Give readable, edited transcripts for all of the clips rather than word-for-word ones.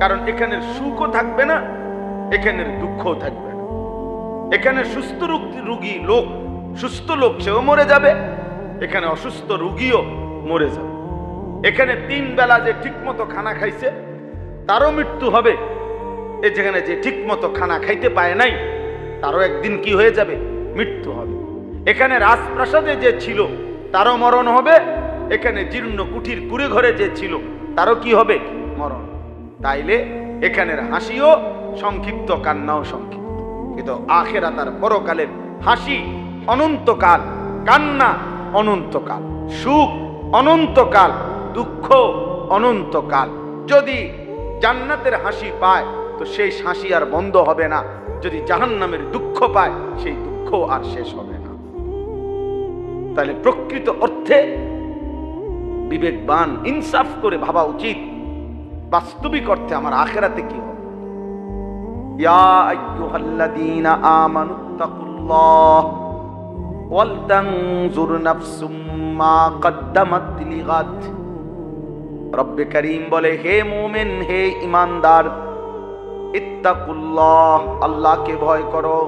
কারণ এখানের সুখও থাকবে না, এখানের দুঃখও থাকবে না। এখানে সুস্থ রোগী লোক, সুস্থ লোক সেও মরে যাবে, এখানে অসুস্থ রোগীও মরে যাবে। এখানে 3 বেলা যে ঠিক মতো খানা খাইছে তারও মৃত্যু হবে, এ যেখানে যে ঠিক মতো খানা খাইতে পায় নাই তারও একদিন কি হয়ে যাবে, মৃত্যু হবে। এখানে রাজপ্রাসাদে যে ছিল তারও মরণ হবে, এখানে জীর্ণ কুঠির কুড়ে ঘরে যে ছিল তারও কি হবে, মরণ। তাইলে এখানের হাসিও সংক্ষিপ্ত, কান্নাও সংক্ষিপ্ত, কিন্তু আখিরাত আর পরকালের হাসি অনন্তকাল, কান্না অনন্তকাল, সুখ অনন্তকাল, দুঃখ অনন্তকাল। যদি জান্নাতের হাসি পায় তো সেই হাসি আর বন্ধ হবে না, যদি জাহান্নামের দুঃখ পায় সেই দুঃখ আর শেষ হবে না। তাহলে প্রকৃত অর্থে বিবেকবান ইনসাফ করে ভাবা উচিত বাস্তবিক অর্থে আমার আখিরাতে কি হবে। ইয়া আইয়ুহাল্লাযীনা আমানুত্তাকুল্লাহ ওয়াল তানজুর নাফসুম মা কদ্দামাত লিগাদ। রব্বে কারীম বলে, হে মুমিন, হে ঈমানদার, ইত্তাকুল্লাহ, আল্লাহকে ভয় করো।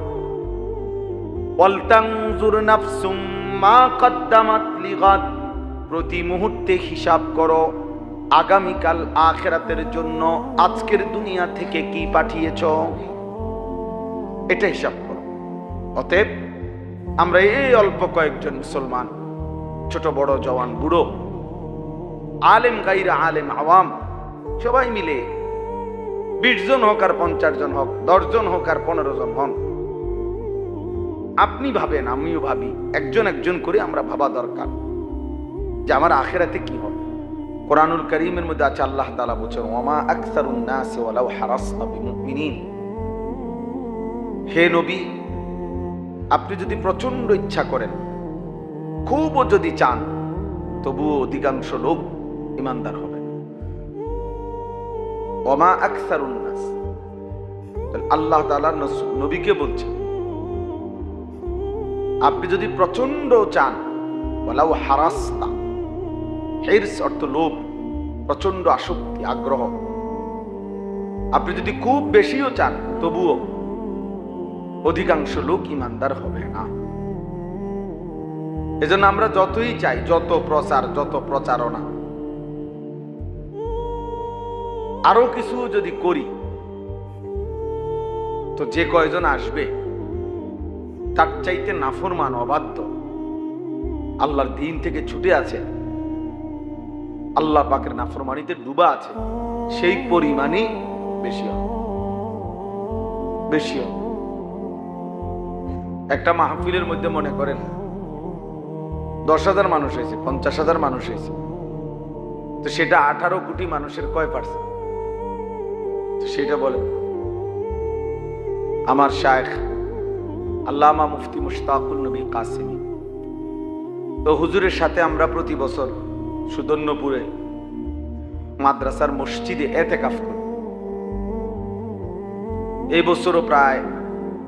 ওয়াল তানজুর নাফসুম মা কদ্দামাত লিগাদ, প্রতি মুহূর্তে হিসাব করো আগামীকাল আখিরাতের জন্য আজকের দুনিয়া থেকে কি পাঠিয়েছ, এটা হিসাব করো। অতএব আমরা এই অল্প কয়েকজন মুসলমান, ছোট বড় জওয়ান বুড়ো, আলেম গাইরা আলেম আওয়াম, সবাই মিলে 20 জন হোক আর 50 জন হোক, 10 জন হোক আর 15 জন হন, আপনি ভাবেন আমিও ভাবি, একজন একজন করে আমরা ভাবা দরকার যে আমার আখিরাতে কি হবে। কোরআনুল কারীমের মধ্যে আছে, আল্লাহ তাআলা বলেছেন, ওয়ামা আকসারুন নাস ওয়ালাউ হারাসনা বিমুমিনিন। হে নবী, আপনি যদি প্রচন্ড ইচ্ছা করেন, খুবও যদি চান, তবুও অধিকাংশ লোক ঈমানদার হবে না। ওয়ামা আকসারুন নাস, আল্লাহ তাআলা নবীকে বলছেন, আপনি যদি প্রচন্ড চান, ওয়ালাউ হারাসনা, হিরস অর্থ লোভ, প্রচন্ড আসক্তি, আগ্রহ, আপনি যদি খুব বেশিও চান, তবুও অধিকাংশ লোক ঈমানদার হবে না। এজন্য আমরা যতই চাই, যত প্রচার, যত প্রচারণা, আরো কিছু যদি করি, তো যে কয়জন আসবে তার চাইতে নাফরমান, অবাধ্য, আল্লাহর দ্বীন থেকে ছুটে আছে, আল্লাহ পাকের নাফরমানিতে ডুবা আছে, সেই পরিমাণই বেশি হবে, বেশি হবে। একটা মাহফিলের মধ্যে মনে করেন 10,000 মানুষ হয়েছে, 50,000 মানুষ হয়েছে, তো সেটা 18 কোটি মানুষের কয় পার্সেন্ট? সেটা বলেন। আমার শায়েখ আল্লামা মুফতি মুশতাকুন নবী কাসেমী, তো হুজুরের সাথে আমরা প্রতি বছর সুদর্ণপুরে মাদ্রাসার মসজিদে এতেকাফ করি। এই বছরও প্রায়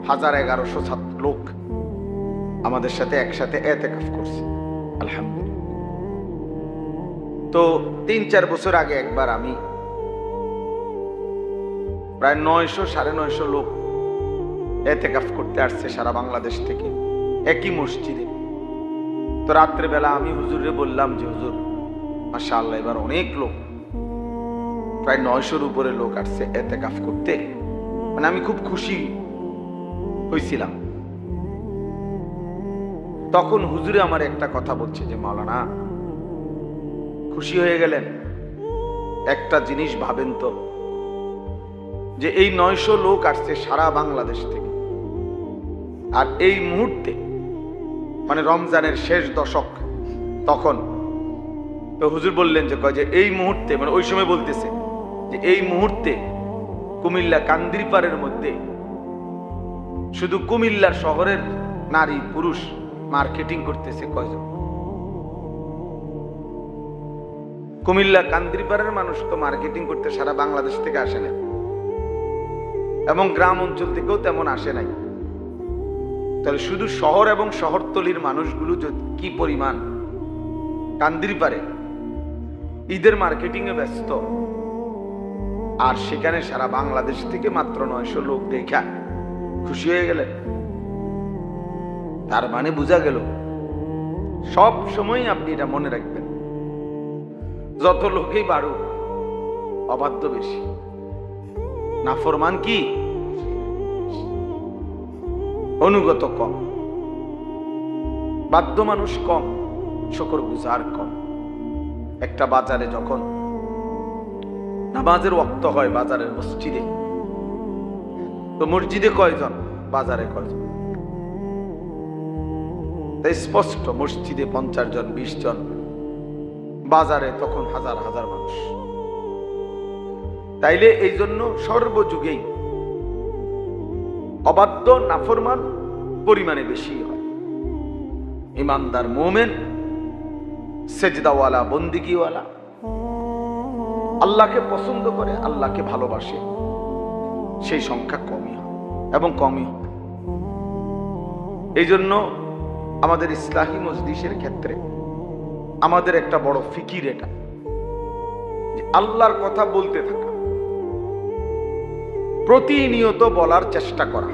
1100 ছাত্র লোক আমাদের সাথে একসাথে এতেকাফ করছে, আলহামদুলিল্লাহ। তো 3-4 বছর আগে একবার আমি প্রায় 900-950 লোক এতেকাফ করতে আসছে সারা বাংলাদেশ থেকে, একই মসজিদে। তো রাত্রে বেলা আমি হুজুরে বললাম যে, হুজুর মাশাআল্লাহ এবার অনেক লোক, প্রায় 900-র উপরে লোক আসছে এতেকাফ করতে, মানে আমি খুব খুশি হয়েছিলাম। তখন হুজুরে আমার একটা কথা বলছে যে, মাওলানা খুশি হয়ে গেলেন, একটা জিনিস ভাবেন তো, যে এই 900 লোক আসছে সারা বাংলাদেশ থেকে, আর এই মুহূর্তে মানে রমজানের শেষ দশক তখন, তো হুজুর বললেন যে কয় যে এই মুহূর্তে, মানে ওই সময় বলতেছে যে এই মুহূর্তে কুমিল্লা কান্দিরপাড়ের মধ্যে শুধু কুমিল্লা শহরের নারী পুরুষ মার্কেটিং করতেছে কয়জন? কুমিল্লা কান্দিরপাড়ের মানুষ তো মার্কেটিং করতে সারা বাংলাদেশ থেকে আসে না, এবং গ্রাম অঞ্চল থেকেও তেমন আসে নাই। তাহলে শুধু শহর এবং শহরতলির মানুষগুলো কি পরিমাণ কান্দিরপাড়ে ঈদের মার্কেটিং এ ব্যস্ত, আর সেখানে সারা বাংলাদেশ থেকে মাত্র 900 লোক দেখা খুশি হয়ে গেলেন। তার মানে বোঝা গেল, সব সময় আপনি এটা মনে রাখবেন, যত লোকেই বাড়ুক অবাধ্য বেশি, নাফরমান কি অনুগত কম, বাধ্য মানুষ কম, শুকরগুজার কম। একটা বাজারে যখন নামাজের ওয়াক্ত হয় বাজারের মসজিদে, তো মসজিদে কয়জন, বাজারে কয়জন? তাই স্পষ্ট, মসজিদে 50 জন 20 জন, বাজারে তখন হাজার হাজার মানুষ। তাইলে এই জন্য সর্বযুগেই অবাধ্য নাফরমান পরিমাণে বেশি হয়। ইমানদার মুমিন, সেজদাওয়ালা, বন্দিগিওয়ালা, আল্লাহকে পছন্দ করে, আল্লাহকে ভালোবাসে, সেই সংখ্যা কমই হয় এবং কমই হয়। এই জন্য আমাদের ইসলাহি মজলিসের ক্ষেত্রে আমাদের একটা বড় ফিকির এটা, যে আল্লাহর কথা বলতে থাকা, প্রতিনিয়ত বলার চেষ্টা করা।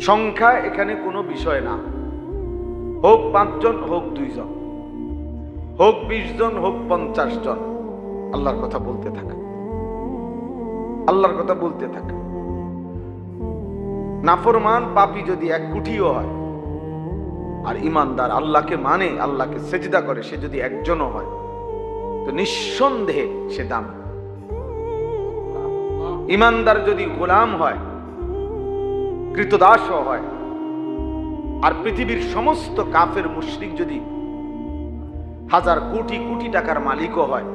সংখ্যা এখানে কোনো বিষয় না, হোক 5 জন, হোক 2 জন, হোক 20 জন, হোক 50 জন, আল্লাহর কথা বলতে থাকা, আল্লাহর কথা বলতে থাকা। নাফরমান পাপী যদি 1 কোটিও হয়, আর ইমানদার আল্লাহকে মানে, আল্লাহকে সেজদা করে, সে যদি 1 জনও হয়, তো নিঃসন্দেহে সে দাম। ইমানদার যদি গোলাম হয়, কৃতদাসও হয়, আর পৃথিবীর সমস্ত কাফের মুশরিক যদি হাজার কোটি কোটি টাকার মালিকও হয়,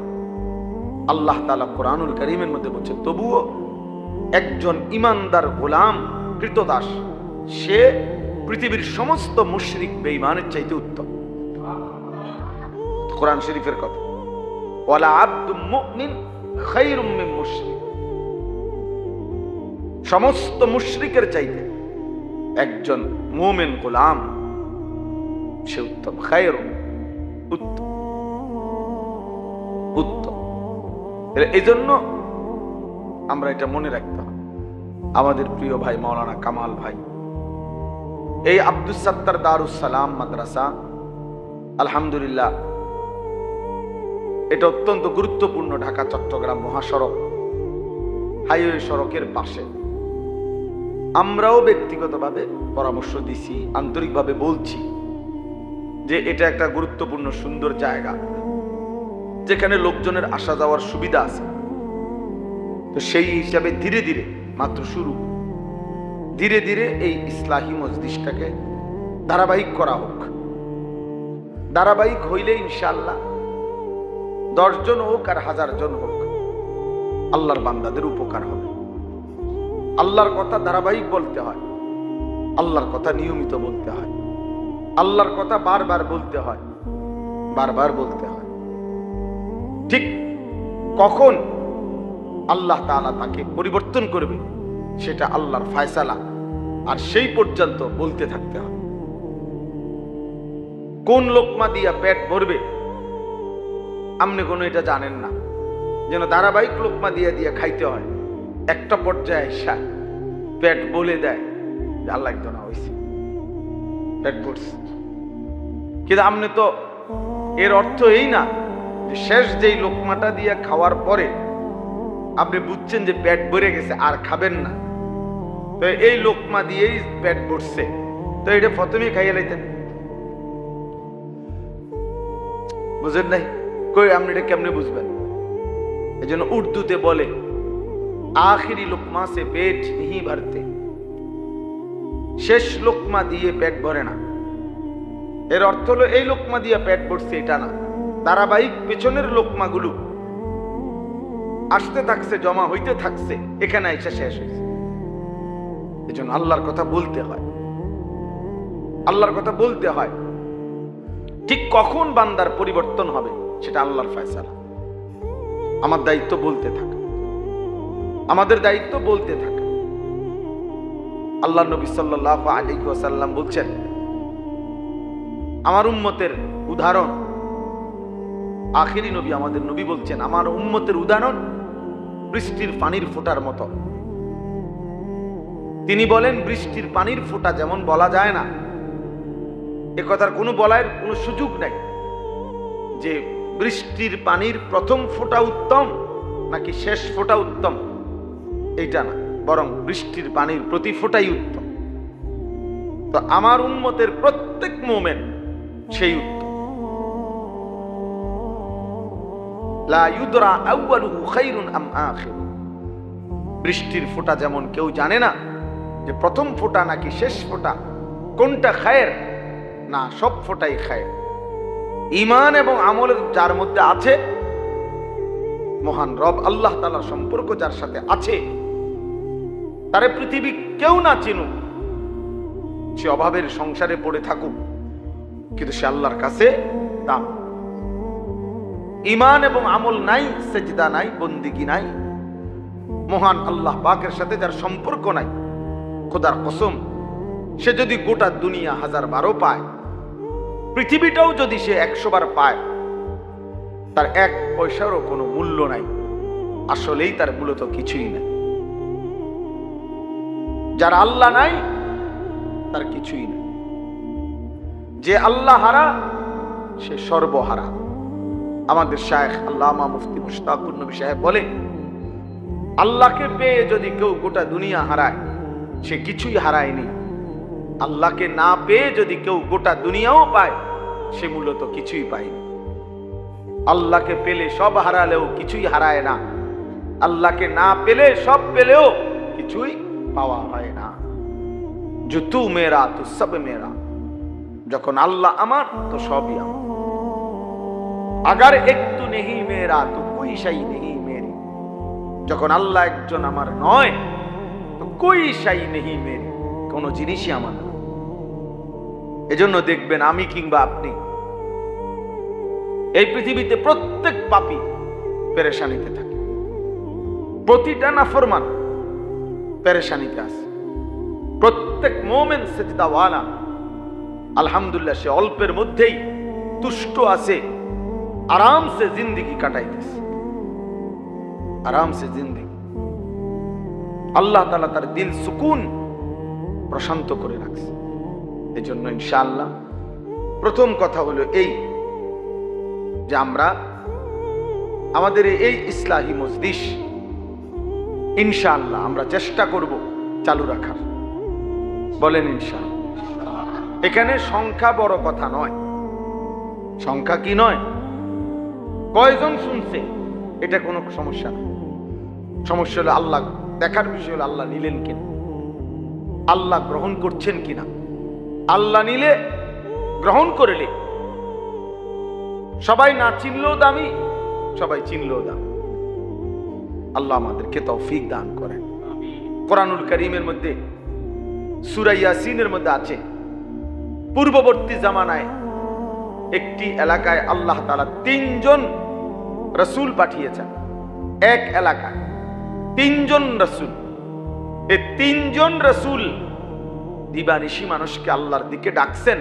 আল্লাহ তাআলা কোরআনুল কারীমের মধ্যে বলছে তবুও একজন ইমানদার গোলাম কৃতদাস সে পৃথিবীর সমস্ত মুশরিক বেঈমানের চাইতে উত্তম। কোরআন শরীফের কথা, ওয়ালা আবদুম মুমিন খায়রুম মিন মুশরিক, সমস্ত মুশরিকের চাইতে একজন মুমিন গোলাম সে উত্তম। খায়রুম, উত্তম, উত্তম। এই জন্য আমরা এটা মনে রাখতে হবে। আমাদের প্রিয় ভাই মাওলানা কামাল ভাই এই আব্দুস সাত্তার দারুস সালাম মাদ্রাসা, আলহামদুলিল্লাহ, এটা অত্যন্ত গুরুত্বপূর্ণ ঢাকা চট্টগ্রাম মহাসড়ক, হাইওয়ে সড়কের পাশে। আমরাও ব্যক্তিগতভাবে পরামর্শ দিছি, আন্তরিকভাবে বলছি যে এটা একটা গুরুত্বপূর্ণ সুন্দর জায়গা, যেখানে লোকজনের আসা যাওয়ার সুবিধা আছে। তো সেই হিসাবে ধীরে ধীরে, মাত্র শুরু, ধীরে ধীরে এই ইসলাহি মজলিসটাকে ধারাবাহিক করা হোক। ধারাবাহিক হইলে ইনশাআল্লাহ 10 জন হোক আর 1000 জন হোক, আল্লাহর বান্দাদের উপকার হবে। আল্লাহর কথা ধারাবাহিক বলতে হয়, আল্লাহর কথা নিয়মিত বলতে হয়, আল্লাহর কথা বারবার বলতে হয়, বারবার বলতে হয়। ঠিক কখন আল্লাহ তাআলা তাকে পরিবর্তন করবে সেটা আল্লাহর ফয়সালা, আর সেই পর্যন্ত বলতে থাকতে হবে। কোন লোকমা দিয়া পেট ভরবে আপনি কোনো এটা জানেন না, যেন ধারাবাহিক লোকমা দিয়া দিয়া খাইতে হয়। একটা পর্যায়ে এসে পেট বলে দেয় যে আল্লাহ একদম না হয়েছে, পেট ভরছে। কিন্তু আপনি তো, এর অর্থ এই না যে শেষ যেই লোকমাটা দিয়ে খাওয়ার পরে আপনি বুঝছেন যে পেট ভরে গেছে আর খাবেন না, তো এই লোকমা দিয়েই পেট ভরছে, তো এটা প্রথমেই খাইয়ে লাইতেন। বুঝেন নাই? কই আপনি এটা কেমনে বুঝবেন? এই জন্য উর্দুতে বলে আখিরি লোকমা সে পেট नहीं भरते, শেষ লোকমা দিয়ে পেট ভরে না। এর অর্থ হলো এই লোকমা দিয়ে পেট ভরছে এটা না, ধারাবাহিক পেছনের লোকমাগুলো আসতে থাকছে, জমা হইতে থাকছে, এখানে এসে শেষ হয়েছে। এই জন্য আল্লাহর কথা বলতে হয়, আল্লাহর কথা বলতে হয়। ঠিক কখন বান্দার পরিবর্তন হবে সেটা আল্লাহর ফয়সালা। আমার দায়িত্ব বলতে থাকা, আমাদের দায়িত্ব বলতে থাকা। আল্লাহ নবী সাল্লাল্লাহু আলাইহি ওয়াসাল্লাম বলছেন, আমার উম্মতের উদাহরণ, আখিরি নবী আমাদের নবী বলছেন, আমার উম্মতের উদাহরণ বৃষ্টির পানির ফোঁটার মতো। তিনি বলেন বৃষ্টির পানির ফোঁটা যেমন বলা যায় না, এ কথার কোনো বলার কোনো সুযোগ নাই যে বৃষ্টির পানির প্রথম ফোঁটা উত্তম নাকি শেষ ফোঁটা উত্তম, এইটা না, বরং বৃষ্টির পানির প্রতি ফোঁটাই উত্তম। তো আমার উম্মতের প্রত্যেক মোমেন্ট সেই উত্তম। লা ইউদরা আউয়ালুহু খায়রুন আম আখির। বৃষ্টির ফোঁটা যেমন কেউ জানে না যে প্রথম ফোঁটা নাকি শেষ ফোঁটা, কোনটা খায়ের, না সব ফোঁটাই খায়ের। ঈমান এবং আমলের যার মধ্যে আছে, মহান রব আল্লাহ তাআলার সম্পর্ক যার সাথে আছে, তারে পৃথিবী কেউ না চিনুক, সে অভাবের সংসারে পড়ে থাকুক, কিন্তু সে আল্লাহর কাছে দাম। ঈমান এবং আমল নাই, সেজদা নাই, বন্দিগি নাই, মহান আল্লাহ পাকের সাথে যার সম্পর্ক নাই, খোদার কসম সে যদি গোটা দুনিয়া 1000 পায়, পৃথিবীটাও যদি সে 100 বার পায়, তার 1 পয়সারও কোনো মূল্য নাই, আসলেই তার মূলত কিছুই নাই। যার আল্লাহ নাই তার কিছুই নাই। যে আল্লাহ হারা সে সর্বহারা। আমাদের শায়েখ আল্লামা মুফতি মুশতাকুর নবী সাহেব বলে, আল্লাহকে পেয়ে যদি কেউ গোটা দুনিয়া হারায়, সে কিছুই হারায়নি। আল্লাহকে না পেয়ে যদি কেউ গোটা দুনিয়াও পায়, সে মূলত কিছুই পায়নি। আল্লাহকে পেলে সব হারালেও কিছুই হারায় না, আল্লাহকে না পেলে সব পেলেও কিছুই পাওয়া হয় না। जो तू मेरा तो सब मेरा, যখন আল্লাহ আমার তো সবই আমার। अगर एक तू नहीं मेरा तो कोई शै नहीं मेरी, যখন আল্লাহ একজন আমার নয় তো कोई शै नहीं मेरी, কোন জিনিসই আমার না। এজন্য দেখবেন আমি কিংবা আপনি এই পৃথিবীতে প্রত্যেক পাপী পেরেশানিতে থাকে, প্রতিটা নাফরমান পেরেশানিতে আছে। প্রত্যেক মুমিন সিজদাওয়ালা আলহামদুলিল্লাহ সে অল্পের মধ্যেই তুষ্ট আছে, আরামসে জিন্দেগি কাটাইতেছে, আরামসে জিন্দেগি। আল্লাহ তাআলা তার দিল সুকুন প্রশান্ত করে রাখছে। এজন্য ইনশাআল্লাহ প্রথম কথা হলো এই যে আমরা আমাদের এই ইসলাহি মজলিস ইনশাআল্লাহ আমরা চেষ্টা করব চালু রাখার। বলেন ইনশাআল্লাহ। এখানে সংখ্যা বড় কথা নয়, সংখ্যা কি নয়, কয়জন শুনছে এটা কোনো সমস্যা না। সমস্যা হলো আল্লাহ দেখার বিষয় হলো আল্লাহ নিলেন কিনা, আল্লাহ গ্রহণ করছেন কিনা। আল্লাহ নিলে গ্রহণ করলে সবাই না চিনলেও দামি, সবাই চিনলেও দামি। আল্লাহ আমাদেরকে তৌফিক দান করেন। কোরআনুল কারীমের মধ্যে সূরা ইয়াসিনের মধ্যে আছে, পূর্ববর্তী জামানায় একটি এলাকায় আল্লাহ তাআলা 3 জন রাসূল পাঠিয়েছেন। এক এলাকায় 3 জন রাসূল, এই 3 জন রাসূল দিবানিশি মানুষকে আল্লাহর দিকে ডাকছেন।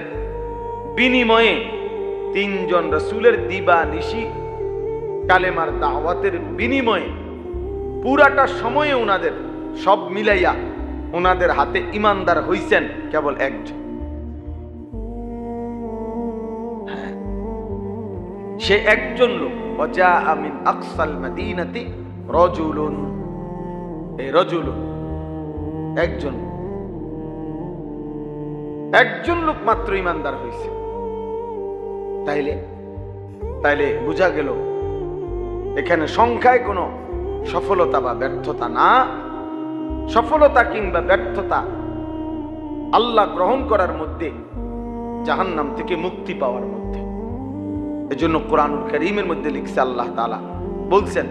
বিনিময়ে 3 জন রাসূলের দিবানিশি কালেমার দাওয়াতের বিনিময়ে পুরাটা সময়ে উনাদের সব মিলাইয়া উনাদের হাতে ইমানদার হইছেন কেবল একজন। সে একজন লোক, ওয়াজা মিন আকসাল মাদিনাতি রাজুলুন, এই রাজুলুন একজন লোক মাত্র ইমানদার হইছে। তাইলে বোঝা গেল এখানে সংখ্যায় কোনো সফলতা বা ব্যর্থতা না, সফলতা কিংবা ব্যর্থতা আল্লাহ গ্রহণ করার মধ্যে, জাহান্নাম থেকে মুক্তি পাওয়ার মধ্যে। এজন্য কোরআনুল কারীমের মধ্যে লিখছে আল্লাহ তাআলা বলছেন,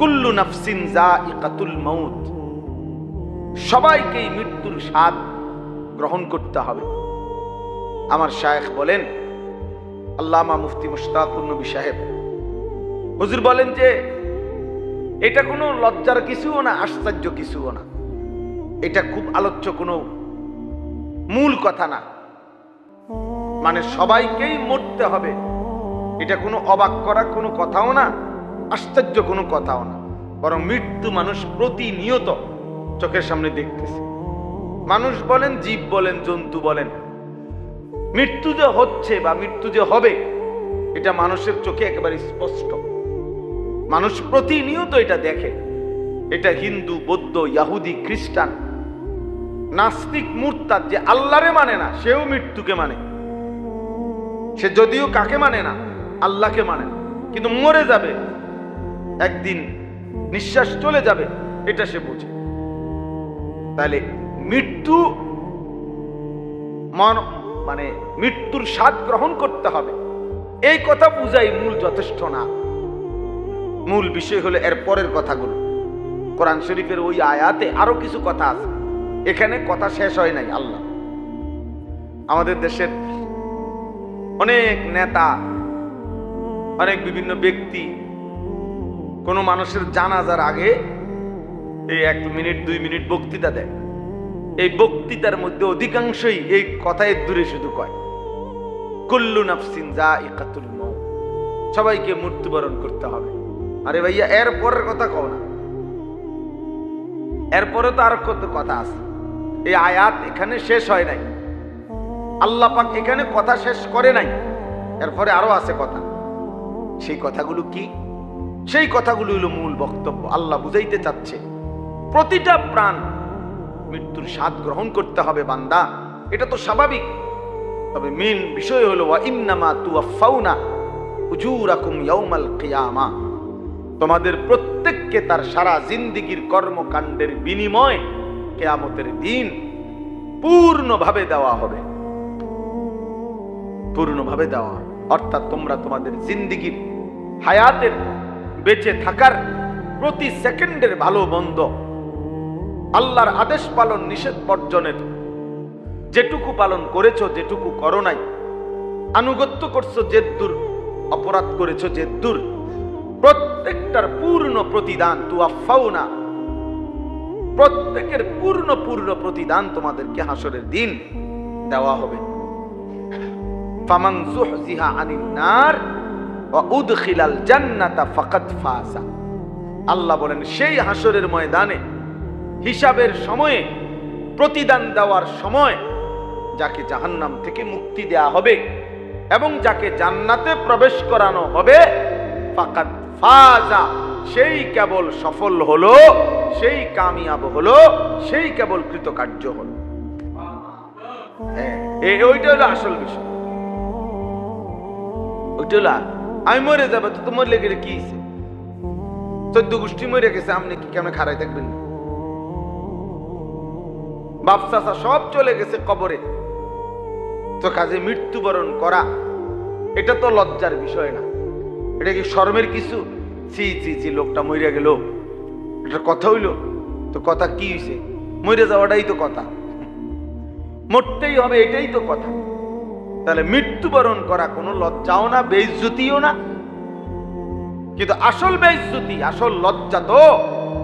কুল্লু নাফসিন যায়িকাতুল মাউত, সবাইকেই মৃত্যুর স্বাদ গ্রহণ করতে হবে। আমার শায়েখ বলেন, আল্লামা মুফতি মুশতাকুর নবী সাহেব হুজুর বলেন যে এটা কোনো লজ্জার কিছুও না, আশ্চর্য কিছুও না, এটা খুব আলোচ্য কোনো মূল কথা না। মানে সবাইকেই মরতে হবে, এটা কোনো অবাক করা কোনো কথাও না, আশ্চর্য কোনো কথাও না। বরং মৃত্যু মানুষ প্রতিনিয়ত চোখের সামনে দেখতেছে। মানুষ বলেন, জীব বলেন, জন্তু বলেন, মৃত্যু যে হচ্ছে বা মৃত্যু যে হবে এটা মানুষের চোখে একেবারে স্পষ্ট। মানুষ প্রতিনিয়ত এটা দেখে। এটা হিন্দু, বৌদ্ধ, ইহুদি, খ্রিস্টান, নাস্তিক, মুরতাদ, যে আল্লাহরে মানে না সেও মৃত্যুকে মানে। সে যদিও কাকে মানে না, আল্লাহকে মানে না, কিন্তু মরে যাবে একদিন, নিঃশ্বাস চলে যাবে, এটা সে বোঝে। তাহলে মৃত্যু মানে মৃত্যুর স্বাদ গ্রহণ করতে হবে, এই কথা বুঝাই মূল যথেষ্ট না। মূল বিষয় হলো এর পরের কথাগুলো। কোরআন শরীফের ওই আয়াতে আরো কিছু কথা আছে, এখানে কথা শেষ হয় নাই। আল্লাহ আমাদের দেশের অনেক নেতা, অনেক বিভিন্ন ব্যক্তি কোন মানুষের জানাজার আগে এই 1 মিনিট 2 মিনিট বক্তৃতা দেয়। এই বক্তৃতার মধ্যে অধিকাংশই এই কথায় দূরে শুধু কয় কুল্লু নাফসিন যায়িকাতুল মাউত, সবাইকে মৃত্যুবরণ করতে হবে। আরে ভাইয়া, এর পরের কথা কও না, এরপরে তো আর কত কথা আছে। এই আয়াত এখানে শেষ হয় নাই, আল্লাহ পাক এখানে কথা শেষ করে নাই, এরপরে আরো আছে কথা। সেই কথাগুলো কি? সেই কথাগুলো হলো মূল বক্তব্য। আল্লাহ বুঝাইতে চাচ্ছে প্রতিটা প্রাণ মৃত্যুর স্বাদ গ্রহণ করতে হবে বান্দা, এটা তো স্বাভাবিক। তবে মেন বিষয় হলো ওয়া ইন্নামা তুওয়াফাউনা উজুরাকুম ইয়াউমাল কিয়ামা, তোমাদের প্রত্যেককে তার সারা জিন্দেগীর কর্মকাণ্ডের বিনিময় কিয়ামতের দিন পূর্ণভাবে দেওয়া হবে। পূর্ণভাবে দেওয়া, অর্থাৎ তোমরা তোমাদের জিন্দেগীর হায়াতের বেঁচে থাকার প্রতি সেকেন্ডের ভালো মন্দ, আল্লাহর আদেশ পালন, নিষেধ বর্জনের যেটুকু পালন করেছো, যেটুকু করো নাই, আনুগত্য করছো যেদূর, অপরাধ করেছো যেদূর, প্রত্যেকটার পূর্ণ প্রতিদান তুওয়াফাউনা, প্রত্যেকের পূর্ণ প্রতিদান তোমাদেরকে হাসরের দিন দেওয়া হবে। ফামান যুহজিহা আনিন নার ওয়া উদখিলাল জান্নাতা ফাকাদ ফাযা, আল্লাহ বলেন সেই হাসরের ময়দানে হিসাবের সময়ে, প্রতিদান দেওয়ার সময় যাকে জাহান্নাম থেকে মুক্তি দেয়া হবে এবং যাকে জান্নাতে প্রবেশ করানো হবে, ফাকাদ ফাযা, সেই কেবল সফল হলো, সেই কামিয়াব হলো, সেই কেবল কৃতকার্য হলো। ওইটা হলো আসল বিষয়। ওইটা হলো আমি মরে যাবো, তো মরলে গেলে কি হয়েছে? 14 গোষ্ঠী মরে গেছে, আপনি কি কেমন খাড়াই থাকবেন? বাপ চাচা সব চলে গেছে কবরে, তো কাজে মৃত্যুবরণ করা এটা তো লজ্জার বিষয় না, এটা কি শরমের কিছু? ছি ছি ছি, লোকটা মরে গেল, এটা কথা হইল? তো কথা কি হয়েছে? মরে যাওয়াটাই তো কথা, মরতেই হবে, এটাই তো কথা। তাহলে মৃত্যুবরণ করা কোনো লজ্জাও না, বেইজ্জতিও না। কিন্তু আসল বেইজ্জতি, আসল লজ্জা তো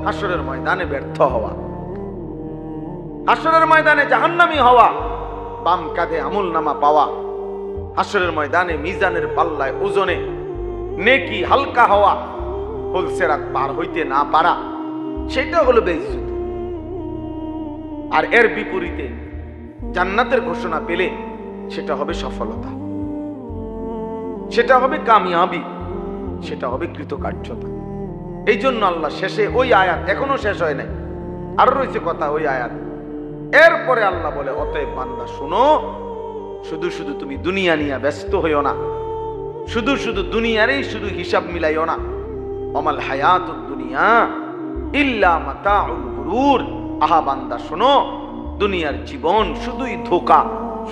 হাসরের ময়দানে ব্যর্থ হওয়া, হাসরের ময়দানে জাহান্নামী হওয়া, বাম কাঁধে আমলনামা পাওয়া, হাসরের ময়দানে মিজানের পাল্লায় ওজনে নেকি হালকা হওয়া, ফুলসেরাত পার হইতে না পারা, সেটা হলো বেইজ্জতি। আর এর বিপরীতে জান্নাতের ঘোষণা পেলে সেটা হবে সফলতা, সেটা হবে কামিয়াবি, সেটা হবে কৃতকার্যতা। এই জন্য আল্লাহ শেষে ওই আয়াত, এখনো শেষ হয় নাই, আরো রয়েছে কথা ওই আয়াত। এরপরে আল্লাহ বলে, অতএব বান্দা শুনো, শুধু শুধু তুমি দুনিয়া নিয়ে ব্যস্ত হইও না, শুধু শুধু দুনিয়ারই শুধু হিসাব মিলাইও না। অমাল হায়াতুদ দুনিয়া ইল্লা মাতাউল গুরুর, আহা বান্দা শোনো, দুনিয়ার জীবন শুধুই ধোঁকা,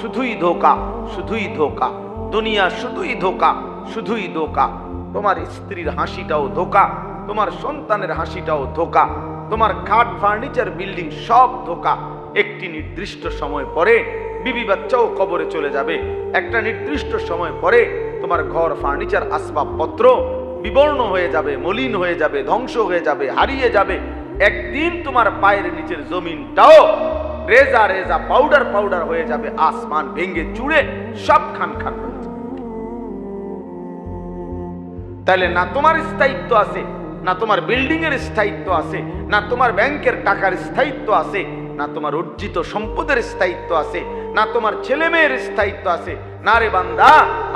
শুধুই ধোঁকা, শুধুই ধোঁকা। দুনিয়া শুধুই ধোঁকা, শুধুই ধোঁকা। তোমার স্ত্রীর হাসিটাও ধোঁকা, তোমার সন্তানের হাসিটাও ধোঁকা, তোমার খাট, ফার্নিচার, বিল্ডিং সব ধোঁকা। একটি নির্দিষ্ট সময় পরে বিবি বাচ্চাও কবরে চলে যাবে। একটা নির্দিষ্ট সময় পরে তোমার ঘর, ফার্নিচার, আসবাবপত্র বিবর্ণ হয়ে যাবে, মলিন হয়ে যাবে, ধ্বংস হয়ে যাবে, হারিয়ে যাবে। একদিন তোমার পায়ের নিচের জমিনটাও রেজা রেজা, পাউডার পাউডার হয়ে যাবে, আসমান ভেঙে চুড়ে সব খান খান হয়ে যাবে। তাহলে না তোমার স্থায়িত্ব আছে, না তোমার বিল্ডিং এর স্থায়িত্ব আছে, না তোমার ব্যাংকের টাকার স্থায়িত্ব আছে, না তোমার অর্জিত সম্পদের স্থায়িত্ব আছে, না তোমার ছেলে মেয়ের স্থায়িত্ব আছে। না রে বান্দা,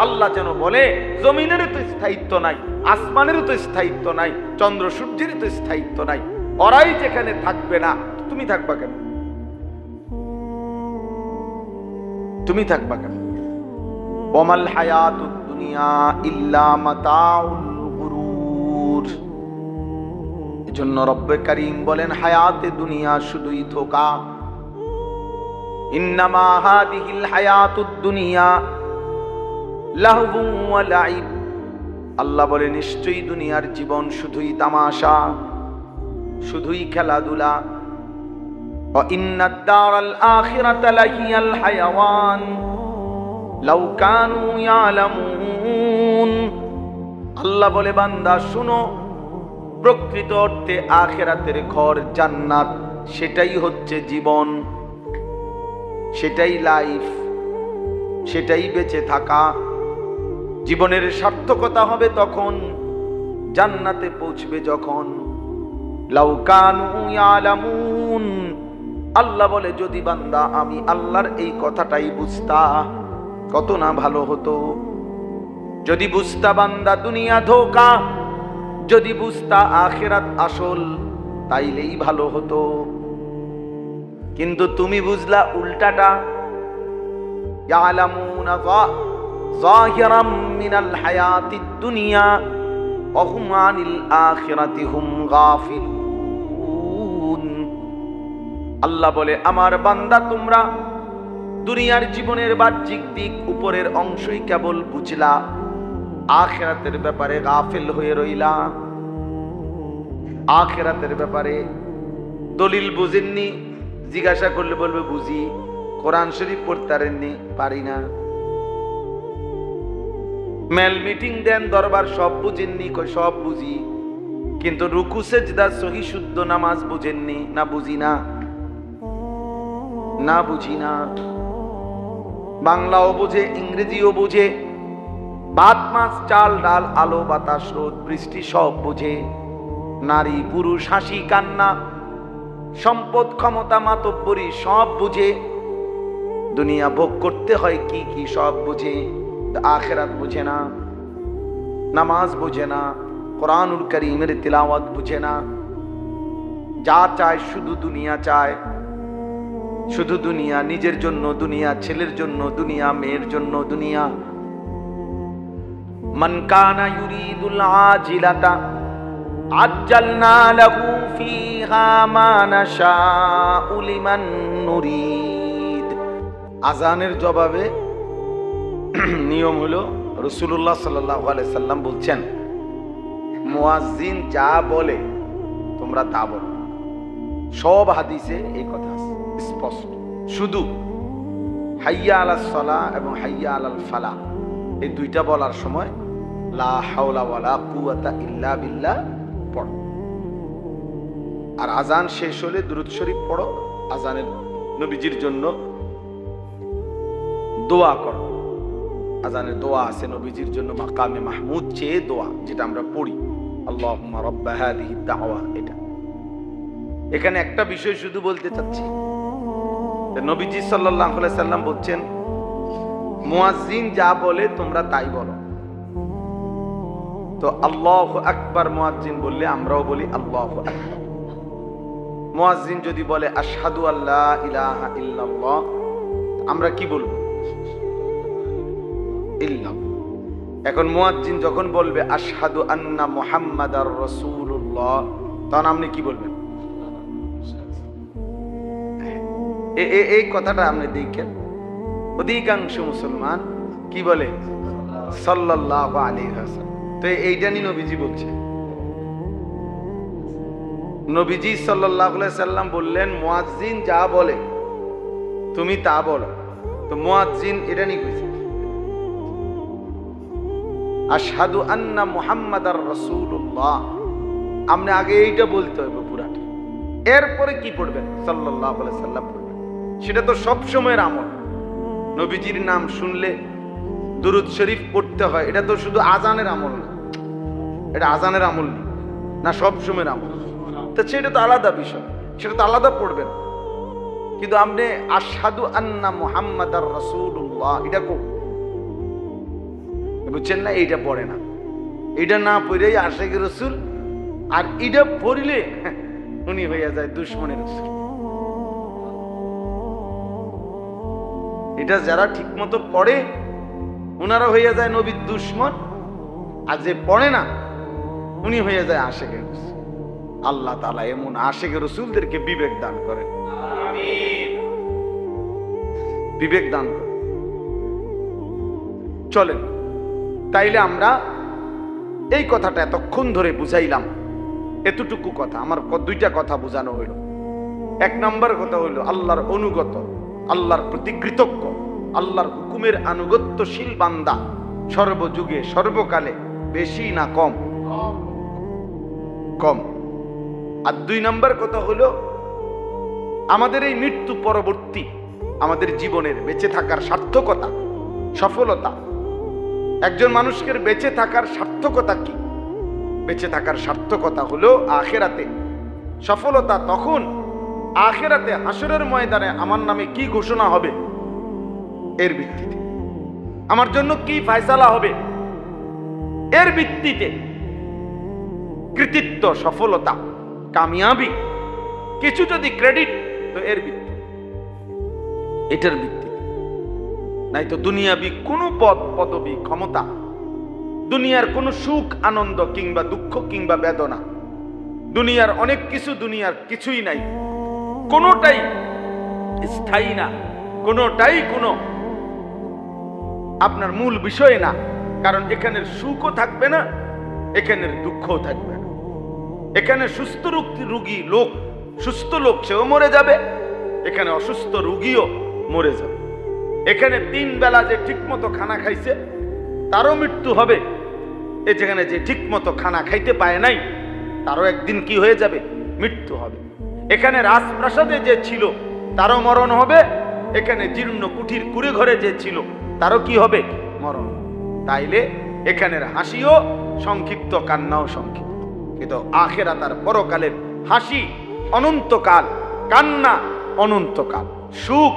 আল্লাহ যেন বলে জমিনের তো স্থায়িত্ব নাই, আসমানের তো স্থায়িত্ব নাই, চন্দ্র সূর্যের তো স্থায়িত্ব নাই। ওরাই যেখানে থাকবে না, তুমি থাকবা কেন? তুমি থাকবা কেন? ওমাল হায়াতুদ দুনিয়া ইল্লা মাতাউল গুরুর। এজন্য রব্বে কারীম বলেন হায়াতে দুনিয়া শুধুই ধোঁকা। ইন্নামা হাদিহিল হায়াতুদ দুনিয়া লাহবুন ওয়া লাইব। আল্লাহ বলে নিশ্চয়ই দুনিয়ার জীবন শুধুই তামাশা, শুধুই খেলাধুলা। ওয়া ইন্নাদ দারাল আখিরাতা লাহিয়াল হায়াওয়ান লাউ কানু ইয়ালামুন। আল্লাহ বলে বান্দা শুনো, প্রকৃত অর্থে আখিরাতের ঘর জান্নাত, সেটাই হচ্ছে জীবন, সেটাই লাইফ, সেটাই বেঁচে থাকা। জীবনের সার্থকতা হবে তখন, জান্নাতে পৌঁছবে যখন। লাউ কানু ইয়ালামুন। আল্লাহ বলে যদি বান্দা আমি আল্লাহর এই কথাটাই বুঝতা, কত না ভালো হতো। যদি বুঝতা বান্দা দুনিয়া ধোঁকা, যদি বুঝতা আখিরাত আসল, তাইলেই ভালো হতো। কিন্তু তুমি বুঝলা উল্টাটা। ইয়ালামুনা যাহিরাম মিনাল হায়াতিদ দুনিয়া ওয়া হুম আনিল আখিরাতি হুম গাফিলুন। আল্লাহ বলে আমার বান্দা তোমরা দুনিয়ার জীবনের বাহ্যিক দিক, উপরের অংশই কেবল বুঝলা, আখিরাতের ব্যাপারে গাফিল হয়ে রইলা। আখিরাতের ব্যাপারে দলিল বুঝেননি, জিজ্ঞাসা করলে বলবে বুঝি। কোরআন শরীফ পড়তারেননি, পারি না। মেল মিটিং দেন, দরবার সব বুঝেননি, সব বুঝি। কিন্তু রুকু সেজদা সহি শুদ্ধ নামাজ বুঝেননি, না বুঝি না, না বুঝি না। বাংলাও বুঝে, ইংরেজিও বুঝে, ভাত মাছ চাল ডাল আলো বাতাস রোদ বৃষ্টি সব বুঝে। নারী পুরুষ হাসি কান্না সম্পদ ক্ষমতা মাতব্বরি সব বুঝে। দুনিয়া ভোগ করতে হয় কি কি সব বুঝে, আখিরাত বুঝে না, নামাজ বুঝে না, কোরআনুল কারীমের তিলাওয়াত বুঝে না। যা চায় শুধু দুনিয়া চায়, শুধু দুনিয়া, নিজের জন্য দুনিয়া, ছেলের জন্য দুনিয়া, মেয়ের জন্য দুনিয়া। মান কানা ইউরিদুল আজিলাতা আজ্জালনা লাহু ফিহা মা নাশাউ লিমান নুরিদ। আজানের জবাবে নিয়ম হলো রাসূলুল্লাহ সাল্লাল্লাহু আলাইহি সাল্লাম বলছেন মুয়াজ্জিন যা বলে তোমরা তা বলো। সব হাদিসে এই কথা স্পষ্ট। শুধু হাইয়া আলাস সালাহ এবং হাইয়া আলাল ফালাহ এই দুইটা বলার সময় লা হাওলা ওয়ালা কুওয়াতা ইল্লা বিল্লাহ পড়ো। আর আজান শেষ হলে দুরূদ শরীফ পড়ো, আজানের নবীজির জন্য দোয়া করো। আজানের দোয়া আছে নবীজির জন্য, মাকামে মাহমুদ চেয়ে দোয়া, যেটা আমরা পড়ি আল্লাহুম্মা রাব্বা হাযিহি দাওয়া। এটা এখানে একটা বিষয় শুধু বলতে চাচ্ছি, নবীজি সাল্লাল্লাহু আলাইহি সাল্লাম বলছেন মুয়াজ্জিন যা বলে তোমরা তাই বলো। তো আল্লাহু আকবার মুয়াজ্জিন বললে আমরাও বলি আল্লাহু আকবার। মুয়াজ্জিন যদি বলে আশহাদু আল্লা ইলাহা ইল্লাল্লাহ, আমরা কি বলবো? ইল্লাল্লাহ। এখন মুয়াজ্জিন যখন বলবে আশহাদু আন্না মুহাম্মাদার রাসূলুল্লাহ, তখন আপনি কি বলবেন? এই কথাটা আপনি দেখেন অধিকাংশ মুসলমান কি বলে? সাল্লাল্লাহু আলাইহি ওয়াসাল্লাম। তো এইটা নিয়ে নবীজি বলছে। নবীজি সাল্লাল্লাহু আলাইহি সাল্লাম বললেন মুয়াজ্জিন যা বলে তুমি তা বলো। তো মুয়াজ্জিন এটা নিয়ে কইছে আশহাদু আন্না মুহাম্মাদার রাসূলুল্লাহ। আপনি আগে এইটা বলতে হবে পুরাটা, এরপরে কি পড়বেন? সাল্লাল্লাহু আলাইহি সাল্লাম পড়বেন। সেটা তো সব সময়ের আমল। নবীজির নাম শুনলে দুরূদ শরীফ পড়তে হয়, এটা তো শুধু আজানের আমল না, এটা আজানের আমল নেই। না সব সময় নামাজ? তো সেটা তো আলাদা বিষয়, সেটা তো আলাদা পড়বেন। কিন্তু আপনি আশহাদু আন্না মুহাম্মাদার রাসূলুল্লাহ এটা কো, বুঝছেন না? এইটা পড়ে না, এটা না পড়েই আশিক রাসূল, আর এটা পড়লে উনি হয়ে যায় দুশমনের রাসূল। এটা যারা ঠিক মতো পড়ে ওনারা হয়ে যায় নবীর দুশমন, আর যে পড়ে না উনি হয়ে যায় আশিক রাসূল। আল্লাহ তাআলা এমন আশিক রাসূলদেরকে বিবেক দান করেন, আমিন, বিবেক দান করেন। চলেন তাইলে আমরা এই কথাটা এতক্ষণ ধরে বুঝাইলাম, এতটুকু কথা আমার দুইটা কথা বোঝানো হইল। এক নম্বর কথা হইল আল্লাহর অনুগত, আল্লাহর প্রতি কৃতজ্ঞ, আল্লাহর হুকুমের আনুগত্যশীল বান্দা সর্বযুগে সর্বকালে বেশি না কম? কম। আর দুই নম্বর কথা হলো আমাদের এই মৃত্যু পরবর্তী আমাদের জীবনের বেঁচে থাকার সার্থকতা, সফলতা। একজন মানুষকে বেঁচে থাকার সার্থকতা কি? বেঁচে থাকার সার্থকতা হলো আখিরাতে সফলতা। তখন আখিরাতে হাসরের ময়দানে আমার নামে কি ঘোষণা হবে এর ভিত্তিতে, আমার জন্য কি ফয়সালা হবে এর ভিত্তিতে, কৃতিত্ব, সফলতা, কামিয়াবি, কিছু যদি ক্রেডিট তো এর ভিত্তি, এটার ভিত্তি। নাই তো দুনিয়াবি কোনো পদ পদবি ক্ষমতা, দুনিয়ার কোনো সুখ আনন্দ কিংবা দুঃখ কিংবা বেদনা, দুনিয়ার অনেক কিছু, দুনিয়ার কিছুই নাই, কোনোটাই স্থায়ী না, কোনোটাই কোনো আপনার মূল বিষয় না। কারণ এখানের সুখও থাকবে না, এখানের দুঃখও থাকবে না। এখানে সুস্থ রোগী লোক, সুস্থ লোক সেও মরে যাবে, এখানে অসুস্থ রোগীও মরে যাবে। এখানে 3 বেলা যে ঠিক মতো খানা খাইছে তারও মৃত্যু হবে, এ যেখানে যে ঠিক মতো খানা খাইতে পায় নাই তারও একদিন কি হয়ে যাবে? মৃত্যু হবে। এখানে রাজপ্রাসাদে যে ছিল তারও মরণ হবে, এখানে জীর্ণ কুঠির কুড়ে ঘরে যে ছিল তারও কি হবে? মরণ। তাইলে এখানের হাসিও সংক্ষিপ্ত, কান্নাও সংক্ষিপ্ত, কিন্তু আখিরাত আর পরকালের হাসি অনন্তকাল, কান্না অনন্তকাল, সুখ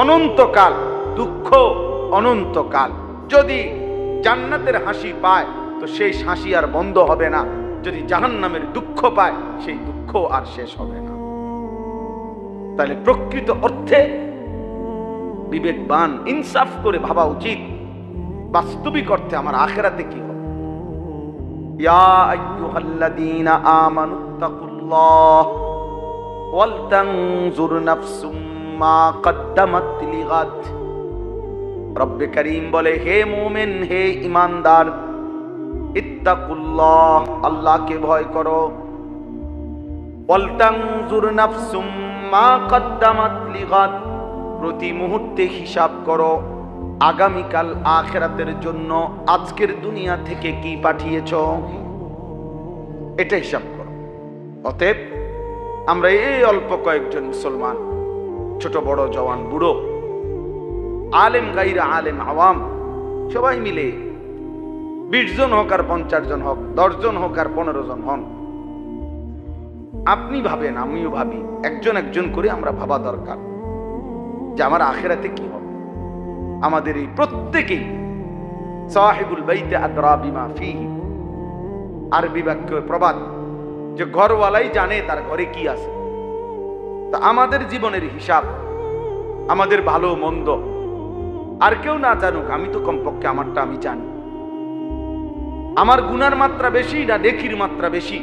অনন্তকাল, দুঃখ অনন্তকাল। যদি জান্নাতের হাসি পায় তো সেই হাসি আর বন্ধ হবে না, যদি জাহান্নামের দুঃখ পায় সেই দুঃখ আর শেষ হবে না। তাহলে প্রকৃত অর্থে বিবেকবান ইনসাফ করে ভাবা উচিত বাস্তবিক অর্থে আমার আখিরাতে কি হবে। ইয়া আইয়ুহাল্লাযীনা আমানুত্তাকুল্লাহ ওয়াল তানজুর নাফসুম মা কদ্দামাত লিগাদ। রব্বে কারীম বলে, হে মুমিন, হে ঈমানদার, ইত্তাকুল্লাহ, আল্লাহকে ভয় করো, ওয়াল তানজুর নাফসুম মা কদ্দামাত লিগাদ, প্রতি মুহূর্তে হিসাব করো আগামীকাল আখিরাতের জন্য আজকের দুনিয়া থেকে কি পাঠিয়েছো, এটা হিসাব করো। অতএব আমরা এই অল্প কয়েকজন মুসলমান, ছোট বড় জওয়ান বুড়ো, আলেম গাইরা আলেম আওয়াম, সবাই মিলে 20 জন হোক আর 50 জন হোক, 10 জন হোক আর 15 জন হন, আপনি ভাবেন, আমিও ভাবি, একজন একজন করে আমরা ভাবা দরকার যে আমার আখিরাতে কি হবে। আমাদের এই প্রত্যেকেই সাহিবুল বাইতে আদরা বিমা ফিহি, আরবি বাক্য প্রবাদ যে ঘরওয়ালাই জানে তার ঘরে কি আছে। তা আমাদের জীবনের হিসাব, আমাদের ভালো মন্দ আর কেউ না জানুক, আমি তো কমপক্ষে আমারটা আমি জানি। আমার গুনার মাত্রা বেশি না নেকির মাত্রা বেশি?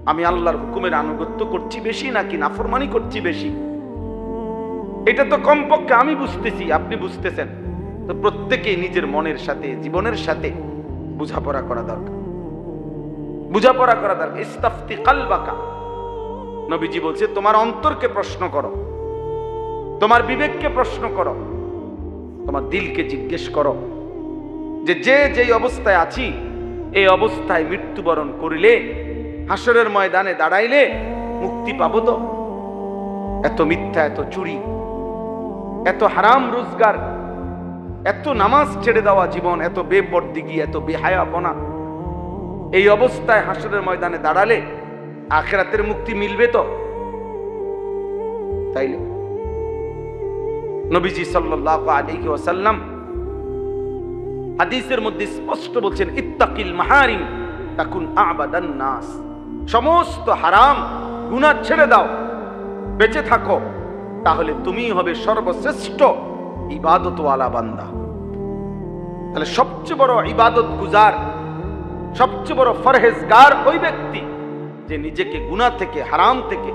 আমি আল্লাহর হুকুমের আনুগত্য করছি বেশি নাকি নাফরমানি করছি বেশি? এটা তো কমপক্ষে আমি বুঝতেছি, আপনি বুঝতেছেন। তো প্রত্যেকেই নিজের মনের সাথে, জীবনের সাথে বোঝাপড়া করা দরকার, বোঝাপড়া করা দরকার। ইস্তাফতি কালবাকা, নবীজি বলছে তোমার অন্তরকে প্রশ্ন করো, তোমার বিবেককে প্রশ্ন করো, তোমার দিলকে জিজ্ঞেস করো যে যেই অবস্থায় আছি এই অবস্থায় মৃত্যুবরণ করিলে, হাসরের ময়দানে দাঁড়াইলে মুক্তি পাবো তো? এত মিথ্যা, এত চুরি, এত হারাম রোজগার, এত নামাজ ছেড়ে দেওয়া জীবন, এত বেপরদিগি, এত বেহায়াপনা, এই অবস্থায় হাসরের ময়দানে দাঁড়ালে আখিরাতের মুক্তি মিলবে তো? তাইলে নবীজি সাল্লাল্লাহু আলাইহি ওয়াসাল্লাম হাদিসের মধ্যে স্পষ্ট বলছেন, ইত্তাকিল মাহারিম তাকুন আবাদান নাস। সমস্ত হারাম গুনাহ ছেড়ে দাও, বেঁচে থাকো, তাহলে তুমি হবে সর্বশ্রেষ্ঠ ইবাদতওয়ালা বান্দা। তাহলে সবচেয়ে বড় ইবাদত গুজার, সবচেয়ে বড় ফরহেজগার ওই ব্যক্তি যে নিজেকে গুনাহ থেকে, হারাম থেকে,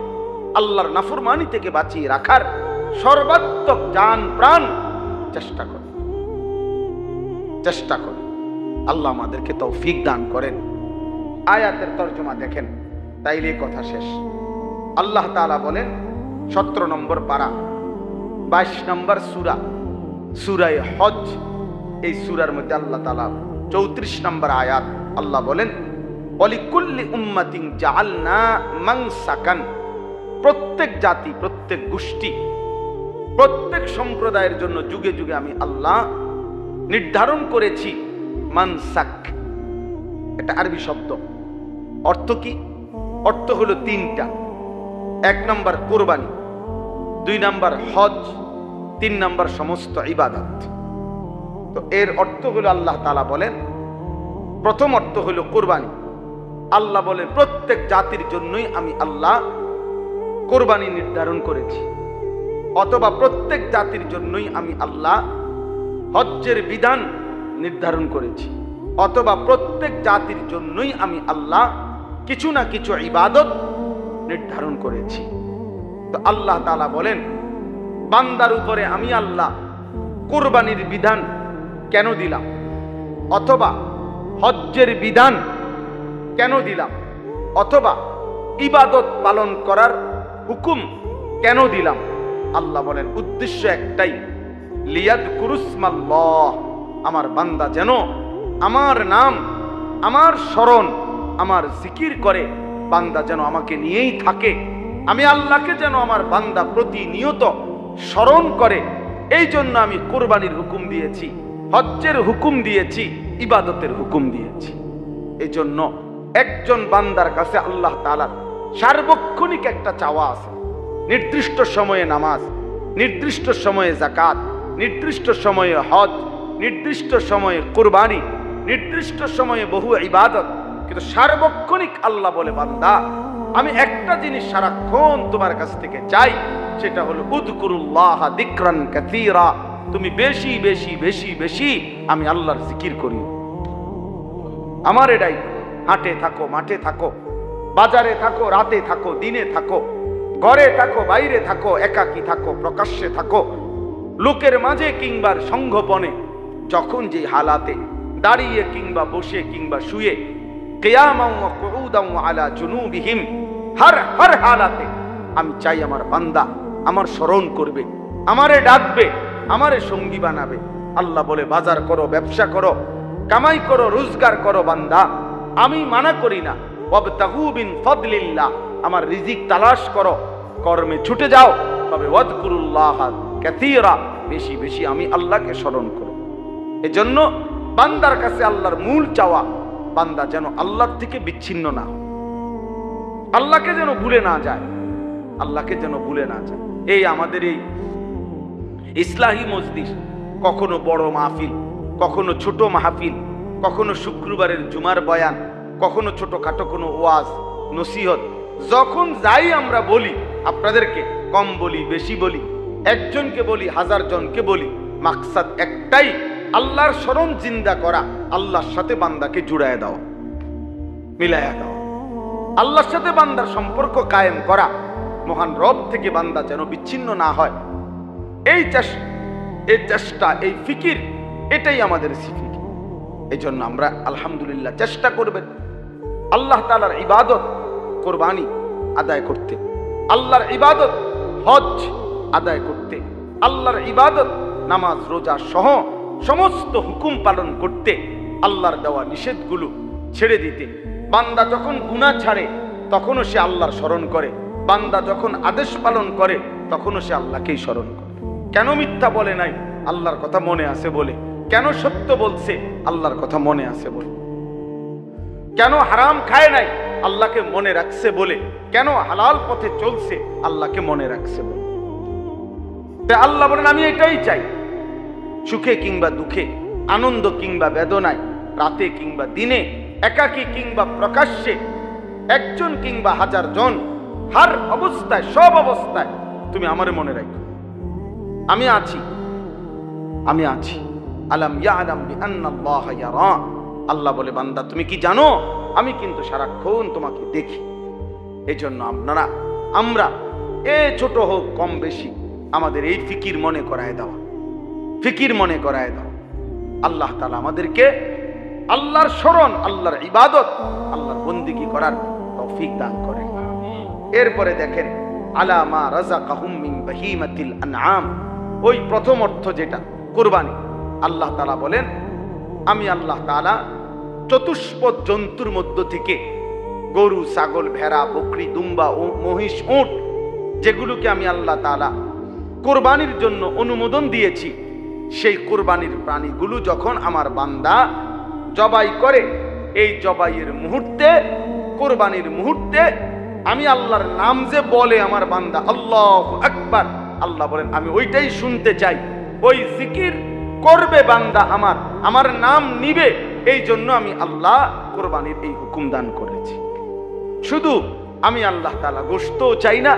আল্লাহর নাফরমানি থেকে বাঁচিয়ে রাখার সর্বাত্মক জান প্রাণ চেষ্টা করে। আল্লাহ আমাদেরকে তৌফিক দান করেন। আয়াতের তরজমা দেখেন, তাইলে কথা শেষ। আল্লাহ তাআলা বলেন 17 নম্বর পারা 22 নম্বর সূরা, সূরা হজ। এই সূরার মধ্যে আল্লাহ তাআলা 34 নম্বর আয়াত আল্লাহ বলেন, ওয়ালিকুল্লি উম্মাতিন জাআলনা মানসাকান। প্রত্যেক জাতি, প্রত্যেক গোষ্ঠী, প্রত্যেক সম্প্রদায়ের জন্য যুগে যুগে আমি আল্লাহ নির্ধারণ করেছি মানসাক। এটা আরবি শব্দ। অর্থ কি? অর্থ হলো 3টা। 1 নম্বর কোরবানি, 2 নম্বর হজ, 3 নম্বর সমস্ত ইবাদত। তো এর অর্থ হলো, আল্লাহ তাআলা বলেন, প্রথম অর্থ হলো কোরবানি। আল্লাহ বলেন প্রত্যেক জাতির জন্যই আমি আল্লাহ কোরবানি নির্ধারণ করেছি, অথবা প্রত্যেক জাতির জন্যই আমি আল্লাহ হজ্জের বিধান নির্ধারণ করেছি, অথবা প্রত্যেক জাতির জন্যই আমি আল্লাহ কিছু না কিছু ইবাদত নির্ধারণ করেছি। তো আল্লাহ তাআলা বলেন, বান্দার উপরে আমি আল্লাহ কোরবানির বিধান কেন দিলাম, অথবা হজ্জের বিধান কেন দিলাম, অথবা ইবাদত পালন করার হুকুম কেন দিলাম? আল্লাহ বলেন উদ্দেশ্য একটাই, লিয়াযকুরুসমাল্লাহ, আমার বান্দা যেন আমার নাম, আমার স্মরণ, আমার জিকির করে, বান্দা যেন আমাকে নিয়েই থাকে, আমি আল্লাহকে যেন আমার বান্দা প্রতিনিয়ত স্মরণ করে। এই জন্য আমি কোরবানির হুকুম দিয়েছি, হজ্জের হুকুম দিয়েছি, ইবাদতের হুকুম দিয়েছি। এই জন্য একজন বান্দার কাছে আল্লাহ তাআলার সার্বক্ষণিক একটা চাওয়া আছে। নির্দিষ্ট সময়ে নামাজ, নির্দিষ্ট সময়ে যাকাত, নির্দিষ্ট সময়ে হজ, নির্দিষ্ট সময়ে কুরবানি, নির্দিষ্ট সময়ে বহু ইবাদত, কিন্তু সার্বক্ষণিক আল্লাহ বলে, বান্দা আমি একটা জিনিস সারাক্ষণ তোমার কাছ থেকে চাই, সেটা হলো উযকুরুল্লাহ যিকরান কাসীরা। তুমি বেশি বেশি বেশি বেশি আমি আল্লাহর জিকির করি। আমার এটাই, হাটে থাকো, মাঠে থাকো, বাজারে থাকো, রাতে থাকো, দিনে থাকো, ঘরে থাকো, বাইরে থাকো, একাকী থাকো, প্রকাশ্যে থাকো, লোকের মাঝে কিংবা সংঘপনে, যখন যে হালাতে, দাঁড়িয়ে কিংবা বসে কিংবা শুয়ে, কিয়ামান ওয়া কুউদান ওয়া আলা জুনুবিহিম, হর হালাতে আমি চাই আমার বান্দা আমার স্মরণ করবে, আমারে ডাকবে, আমারে সঙ্গী বানাবে। আল্লাহ বলে, বাজার করো, ব্যবসা করো, কামাই করো, রোজগার করো বান্দা, আমি মানা করি না। ওয়াবতাগু মিন ফাদলিল্লাহ, আমার রিজিক তালাশ করো, কর্মে ছুটে যাও, তবে ওয়াযকুরুল্লাহ কাসীরা, বেশি বেশি আমি আল্লাহকে স্মরণ করো। এজন্য বান্দার কাছে আল্লাহর মূল চাওয়া, বান্দা যেন আল্লাহ থেকে বিচ্ছিন্ন না হয়, আল্লাহকে যেন ভুলে না যায়, আল্লাহকে যেন ভুলে না যায়। এই আমাদের এই ইসলাহি মজলিস, কখনো বড় মাহফিল, কখনো ছোট মাহফিল, কখনো শুক্রবারের জুমার বয়ান, কখনো ছোটখাটো কোনো ওয়াজ নসিহত, যখন যাই আমরা বলি, আপনাদেরকে কম বলি, বেশি বলি, একজনকে বলি, 1000 জনকে বলি, মাকসাদ একটাই, আল্লাহর স্মরণ জিন্দা করা, আল্লাহর সাথে বান্দাকে জুড়ায় দাও, মিলায়া দাও, আল্লাহর সাথে বান্দার সম্পর্ক কায়েম করা, মহান রব থেকে বান্দা যেন বিচ্ছিন্ন না হয়। এই চেষ্টা, এই ফিকির, এটাই আমাদের ফিকির। এই জন্য আমরা আলহামদুলিল্লাহ চেষ্টা করবেন আল্লাহ তাআলার ইবাদত কোরবানি আদায় করতে, আল্লাহর ইবাদত হজ আদায় করতে, আল্লাহর ইবাদত নামাজ রোজা সহ সমস্ত হুকুম পালন করতে, আল্লাহর দেওয়া নিষেধগুলো ছেড়ে দিতে। বান্দা যখন গুনাহ ছাড়ে তখনও সে আল্লাহর স্মরণ করে, বান্দা যখন আদেশ পালন করে তখনও সে আল্লাহকেই স্মরণ করে। কেন মিথ্যা বলে নাই? আল্লাহর কথা মনে আছে বলে। কেন সত্য বলছে? আল্লাহর কথা মনে আছে বলে। কেন হারাম খায় নাই, আল্লাহকে মনে রাখছে বলে। কেন হালাল পথে চলছে, আল্লাহকে মনে রাখছে বলে। আল্লাহ বলেন আমি এটাই চাই, সুখে কিংবা দুঃখে, আনন্দ কিংবা বেদনায়, রাতে কিংবা দিনে, একাকী কিংবা প্রকাশ্যে, একজন কিংবা হাজার জন, হার অবস্থায়, সব অবস্থায় তুমি আমারে মনে রাখো। আমি আছি, আমি আছি। আলাম ইয়ালাম বিআন্নাল্লাহা ইয়ারা। আল্লাহ বলে বান্দা তুমি কি জানো, আমি কিন্তু সারাক্ষণ তোমাকে দেখি। এই জন্য আমরা ছোট হোক কম বেশি, আমাদের এই ফিকির মনে করায় দেওয়া, ফিকির মনে করায় দাও। আল্লাহ তাআলা আমাদেরকে আল্লাহর স্মরণ, আল্লাহর ইবাদত, আল্লাহর বন্দেগী করার তৌফিক দান করে। এরপরে দেখেন আলা মা রাযাকাহুম মিন বাহিমাতিল আনআম, ওই প্রথম অর্থ যেটা কুরবানি। আল্লাহ তাআলা বলেন আমি আল্লাহ তাআলা চতুষ্পদ জন্তুর মধ্য থেকে গরু, ছাগল, ভেড়া, বকরি, দুম্বা, মহিষ, উট, যেগুলোকে আমি আল্লাহ তাআলা কোরবানির জন্য অনুমোদন দিয়েছি, সেই কোরবানির প্রাণীগুলো যখন আমার বান্দা জবাই করে, এই জবাইয়ের মুহূর্তে, কোরবানির মুহূর্তে আমি আল্লাহর নাম যে বলে আমার বান্দা আল্লাহু আকবার, আল্লাহ বলেন আমি ওইটাই শুনতে চাই। ওই জিকির করবে বান্দা আমার নাম নিবে, এই জন্য আমি আল্লাহ কোরবানির এই হুকুম দান করেছি। শুধু আমি আল্লাহ তাআলা গোশতও চাই না,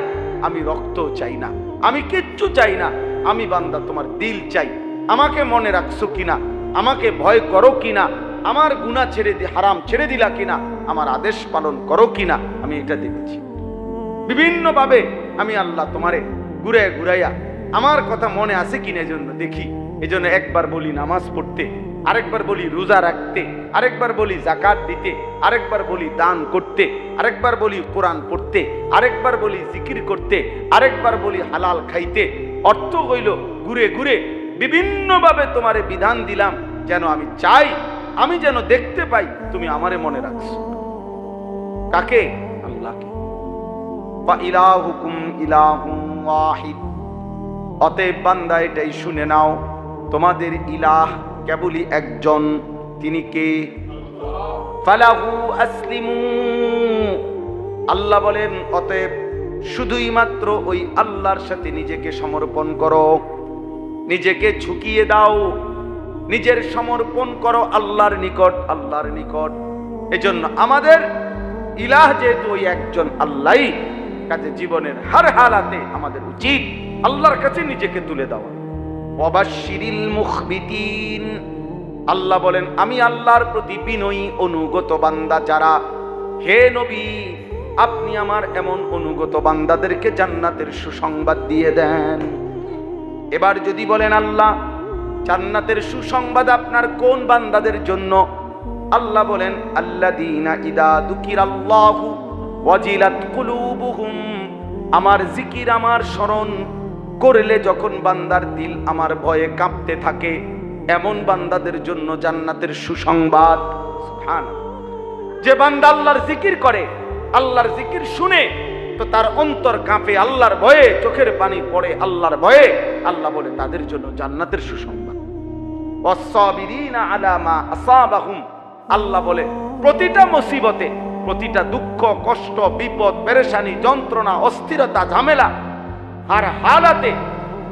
আমি রক্তও চাই না, আমি কিচ্ছু চাই না। আমি বান্দা তোমার দিল চাই, আমাকে মনে রাখছো কিনা, আমাকে ভয় করো কিনা, আমার গুনাহ ছেড়ে দিয়ে হারাম ছেড়ে দিলা কিনা, আমার আদেশ পালন করো কিনা, আমি এটা দেখেছি। বিভিন্ন ভাবে আমি আল্লাহ তোমারে ঘুরাইয়া ঘুরাইয়া আমার কথা মনে আছে কিনা এজন্য দেখি। এজন্য একবার বলি নামাজ পড়তে, আরেকবার বলি রোজা রাখতে, আরেকবার বলি যাকাত দিতে, আরেকবার বলি দান করতে, আরেকবার বলি কোরআন পড়তে, আরেকবার বলি জিকির করতে, আরেকবার বলি হালাল খাইতে। অর্থ হইল ঘুরে ঘুরে বিভিন্ন ভাবে তোমারে বিধান দিলাম, যেন আমি চাই, আমি যেন দেখতে পাই তুমি আমারে মনে রাখছো। কাকে? আল্লাহকে। ফা ইলাহুকুম ইলাহুম ওয়াহিদ। অতএব বান্দা এটাই শুনে নাও, তোমাদের ইলাহ কেবলই একজন, তিনি কে? ফালাহু আসলিমু। আল্লাহ বলেন অতএব শুধুই মাত্র ওই আল্লাহর সাথে নিজেকে সমর্পণ করো, নিজেকে ঝুঁকিয়ে দাও, নিজের সমর্পণ করো আল্লাহর নিকট, আল্লাহর নিকট। এজন্য আমাদের ইলাহ যেহেতু ওই একজন আল্লাহই, কাজে জীবনের হার হালাতে আমাদের উচিত আল্লাহর কাছে নিজেকে তুলে দেওয়া। ওয়াবাশশিরিল মুখবিতিন। আল্লাহ বলেন আমি আল্লাহর প্রতি বিনয়ী অনুগত বান্দা যারা, হে নবী আপনি আমার এমন অনুগত বান্দাদেরকে জান্নাতের সুসংবাদ দিয়ে দেন। এবার যদি বলেন আল্লাহ জান্নাতের সুসংবাদ আপনার কোন বান্দাদের জন্য? আল্লাহ বলেন আল্লাযীনা ইযা যুকিরাল্লাহু ওয়াজিলাত কুলুবুহুম। আমার জিকির, আমার স্মরণ করলে যখন বান্দার দিল আমার ভয়ে কাঁপতে থাকে, এমন বান্দাদের জন্য জান্নাতের সুসংবাদ। সুবহানাল্লাহ। যে বান্দা আল্লাহর জিকির করে, আল্লাহর জিকির শুনে তো তার অন্তর কাঁপে, আল্লাহর ভয়ে চোখের পানি পড়ে, আল্লাহর ভয়ে, আল্লাহ বলে তাদের জন্য জান্নাতের সুসংবাদ। ওয়াস-সাবিরিনা আলা মা আসাবাহুম। আল্লাহ বলে প্রতিটা মুসিবতে, প্রতিটা দুঃখ, কষ্ট, বিপদ, পেরেশানি, যন্ত্রণা, অস্থিরতা, ঝামেলা, আর হালাতে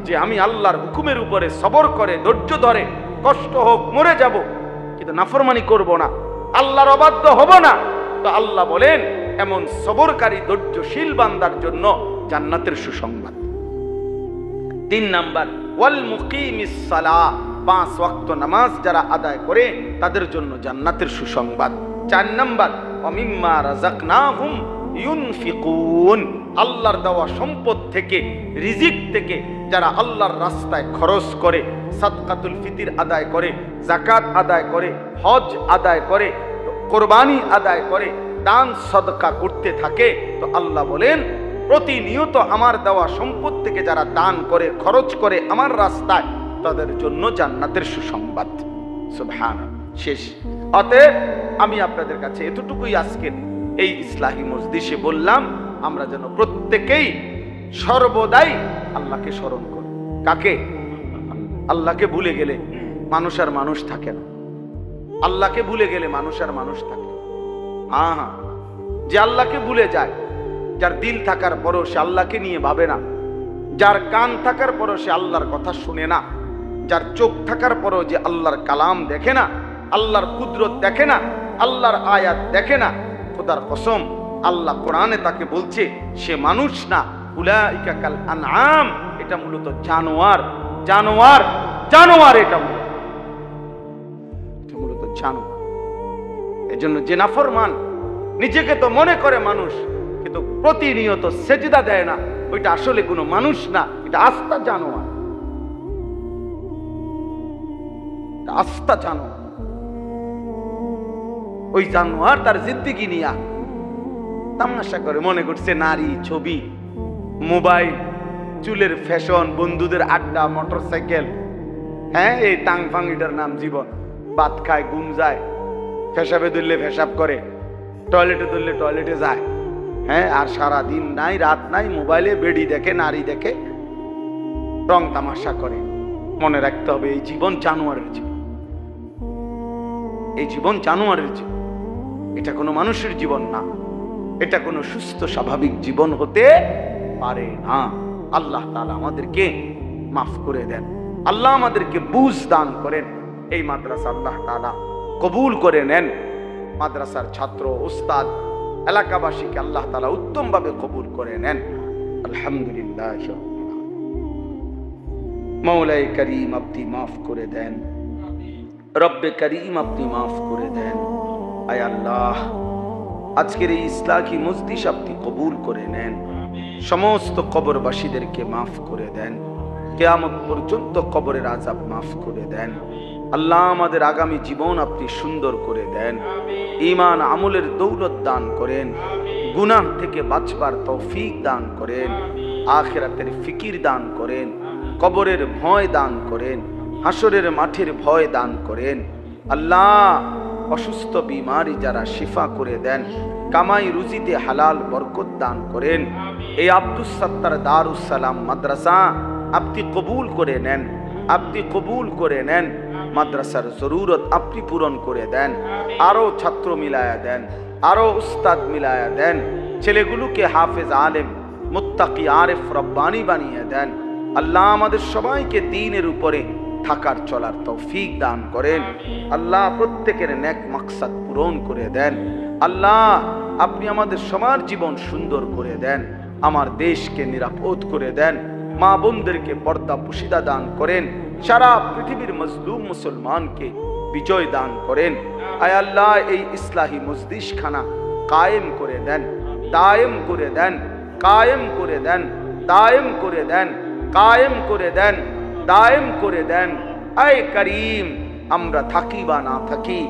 যে আমি আল্লাহর হুকুমের উপরে সবর করে ধৈর্য ধরে, কষ্ট হোক মরে যাব কিন্তু নাফরমানি করব না, আল্লাহর অবাধ্য হব না, তো আল্লাহ বলেন এমন সবরকারী ধৈর্যশীল বান্দার জন্য জান্নাতের সুসংবাদ। 3 নাম্বার ওয়াল মুকিমিস সালাহ। 5 ওয়াক্ত নামাজ যারা আদায় করে তাদের জন্য জান্নাতের সুসংবাদ। 4 নাম্বার ওয়ামিম্মা রাযাকনাহুম ইউনফিকুন। আল্লাহর দেওয়া সম্পদ থেকে, রিজিক থেকে যারা আল্লাহর রাস্তায় খরচ করে, সাদকাতুল ফিতর আদায় করে, যাকাত আদায় করে, হজ আদায় করে, কোরবানি আদায় করে, দান সদকা করতে থাকে, তো আল্লাহ বলেন প্রতিনিয়ত আমার দেওয়া সম্পদ থেকে যারা দান করে, খরচ করে আমার রাস্তায়, তাদের জন্য জান্নাতের সুসংবাদ। সুবহানাল্লাহ। শেষ। অতএব আমি আপনাদের কাছে এতটুকুই আজকের এই ইসলাহি মজলিসে বললাম, আমরা যেন প্রত্যেকেই সর্বদাই আল্লাহকে স্মরণ করি। কাকে? আল্লাহকে ভুলে গেলে মানুষ আর মানুষ থাকে না। আল্লাহকে ভুলে গেলে মানুষ আর মানুষ থাকে। হ্যাঁ, যে আল্লাহকে ভুলে যায়, যার দিল থাকার পরও সে আল্লাহকে নিয়ে ভাবে না, যার কান থাকার পরও সে আল্লাহর কথা শুনে না, যার চোখ থাকার পরও যে আল্লাহর কালাম দেখে না, আল্লাহর কুদরত দেখে না, আল্লাহর আয়াত দেখে না, খোদার কসম আল্লাহ কোরআনে তাকে বলছে সে মানুষ না, উলাইকা কাল আনআম, এটা মূলত জানোয়ার, জানোয়ার, জানোয়ার, এটা মূলত জানোয়ার। এজন্য যে নাফরমান নিজেকে তো মনে করে মানুষ, কিন্তু প্রতিনিয়ত সেজদা দেয় না, ওইটা আসলে কোনো মানুষ না, এটা আস্তা জানোয়ার, আস্তা জানোয়ার। ওই জানোয়ার তার জিন্দেগি নিয়া তামাশা করে, মনে করছে নারী, ছবি, মোবাইল, চুলের ফ্যাশন, বন্ধুদের আড্ডা, মোটরসাইকেল, হ্যাঁ এই টাং ফাং, এটার নাম জীবন। ভাত খায়, ঘুম যায়, ফেসাবে ধরলে ফেসাব করে, টয়লেটে ধরলে টয়লেটে যায়, হ্যাঁ, আর সারা দিন নাই রাত নাই মোবাইলে বেড়ি দেখে, নারী দেখে, রং তামাশা করে। মনে রাখতে হবে এই জীবন জানোয়ারের জীবন, এই জীবন জানোয়ারের জীবন, এটা কোনো মানুষের জীবন না, এটা কোনো সুস্থ স্বাভাবিক জীবন হতে পারে না। আল্লাহ তাআলা আমাদেরকে মাফ করে দেন, আল্লাহ আমাদেরকে বুঝ দান করেন। এই মাদ্রাসা আল্লাহ তাআলা কবুল করে নেন, মাদ্রাসার ছাত্র, উস্তাদ, এলাকাবাসীকে আল্লাহ তাআলা উত্তম ভাবে কবুল করে নেন। আলহামদুলিল্লাহ। মৌলাই করিম আপনি মাফ করে দেন, রব্বে করিম আপনি মাফ করে দেন। আয় আল্লাহ, আজকের এই ইসলাহি মজলিস আপনি কবুল করে নেন, সমস্ত কবরবাসীদেরকে মাফ করে দেন, কিয়ামত পর্যন্ত কবরের আযাব মাফ করে দেন। আল্লাহ আমাদের আগামী জীবন আপনি সুন্দর করে দেন, ঈমান আমলের দৌলত দান করেন, গুনাহ থেকে বাঁচবার তৌফিক দান করেন, আখিরাতের ফিকির দান করেন, কবরের ভয় দান করেন, হাসরের মাঠের ভয় দান করেন। আল্লাহ অসুস্থ বিমারি যারা শিফা করে দেন, কামাই রুজিতে হালাল বরকত দান করেন। এই আব্দুস সাত্তার দারুস সালাম মাদ্রাসা আপনি কবুল করে নেন, আপনি কবুল করে নেন। মাদ্রাসার জরুরত আপনি পূরণ করে দেন, আরো ছাত্র মিলায়া দেন, আরো উস্তাদ মিলায়া দেন, ছেলেগুলোকে হাফেজ আলেম মুত্তাকি আরেফ রব্বানি বানিয়ে দেন। আল্লাহ আমাদের সবাইকে দ্বীনের উপরে থাকার চলার তৌফিক দান করেন। আল্লাহ প্রত্যেকের নেক মাকসাদ পূরণ করে দেন। আল্লাহ আপনি আমাদের সবার জীবন সুন্দর করে দেন, আমার দেশকে নিরাপদ করে দেন, মা বোনদেরকে পর্দা পুশিদা দান করেন, সারা পৃথিবীর মজলুম মুসলমানকে বিজয় দান করেন। আয় আল্লাহ এই ইসলাহি মজলিস খানা কায়েম করে দেন, দায়েম করে দেন, কায়েম করে দেন, দায়েম করে দেন, কায়েম করে দেন, দায়েম করে দেন। আয় করিম, আমরা থাকি বা না থাকি,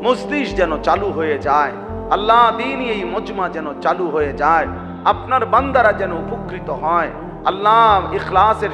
মজলিস যেন চালু হয়ে যায়। আল্লাহ দ্বীনি এই মজমা যেন চালু হয়ে যায়, আপনার বান্দারা যেন উপকৃত হয়। আল্লাহ ইখলাসের